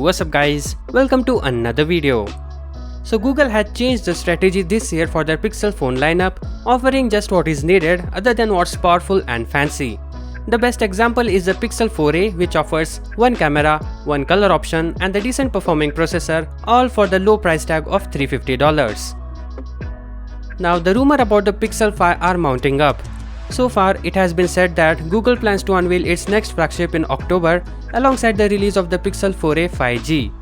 what's up guys, welcome to another video. So Google had changed the strategy this year for their Pixel phone lineup, offering just what is needed other than what's powerful and fancy. The best example is the Pixel 4a, which offers one camera, one color option and the decent performing processor, all for the low price tag of $350. Now the rumor about the Pixel 5 are mounting up. So far, it has been said that Google plans to unveil its next flagship in October alongside the release of the Pixel 4a 5G.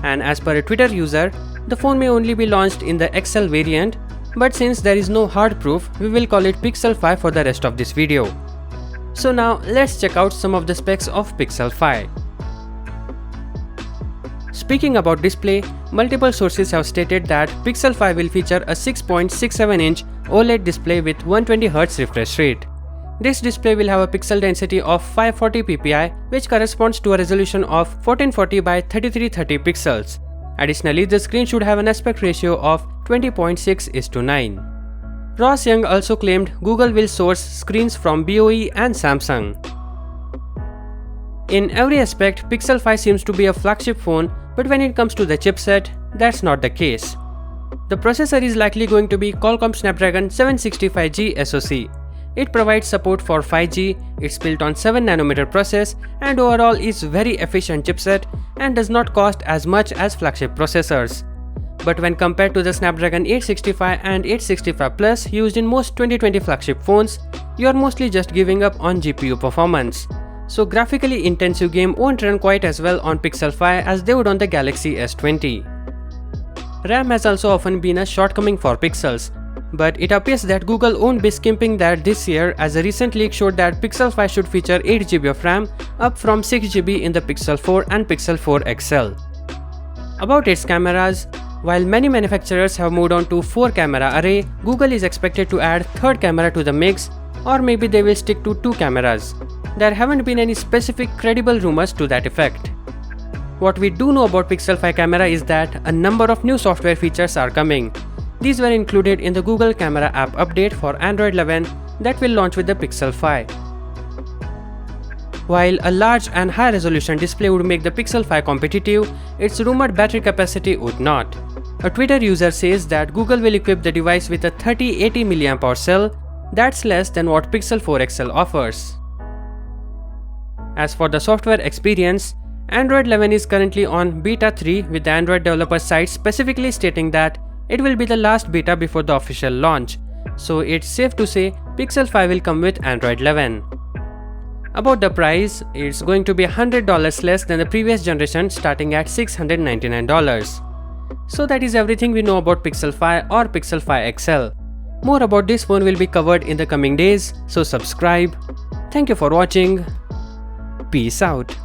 And as per a Twitter user, the phone may only be launched in the XL variant, but since there is no hard proof, we will call it Pixel 5 for the rest of this video. So now let's check out some of the specs of Pixel 5. Speaking about display, multiple sources have stated that Pixel 5 will feature a 6.67-inch OLED display with 120Hz refresh rate. This display will have a pixel density of 540 ppi, which corresponds to a resolution of 1440 by 3330 pixels. Additionally, the screen should have an aspect ratio of 20.6:9. Ross Young also claimed Google will source screens from BOE and Samsung. In every aspect, Pixel 5 seems to be a flagship phone, but when it comes to the chipset, that's not the case. The processor is likely going to be Qualcomm Snapdragon 765G SoC. It provides support for 5G, it's built on 7nm process and overall is very efficient chipset and does not cost as much as flagship processors. But when compared to the Snapdragon 865 and 865 Plus used in most 2020 flagship phones, you are mostly just giving up on GPU performance. So graphically intensive game won't run quite as well on Pixel 5 as they would on the Galaxy S20. RAM has also often been a shortcoming for Pixels, but it appears that Google won't be skimping that this year, as a recent leak showed that Pixel 5 should feature 8GB of RAM, up from 6GB in the Pixel 4 and Pixel 4 XL. About its cameras, while many manufacturers have moved on to 4-camera array, Google is expected to add third camera to the mix, or maybe they will stick to 2 cameras. There haven't been any specific credible rumors to that effect. What we do know about Pixel 5 camera is that a number of new software features are coming. These were included in the Google Camera app update for Android 11 that will launch with the Pixel 5. While a large and high resolution display would make the Pixel 5 competitive, its rumored battery capacity would not. A Twitter user says that Google will equip the device with a 3080 mAh cell, that's less than what Pixel 4 XL offers. As for the software experience, Android 11 is currently on Beta 3, with the Android developer site specifically stating that it will be the last beta before the official launch, so it's safe to say Pixel 5 will come with Android 11. About the price, it's going to be $100 less than the previous generation, starting at $699. So that is everything we know about Pixel 5 or Pixel 5 XL. More about this phone will be covered in the coming days, so subscribe. Thank you for watching. Peace out.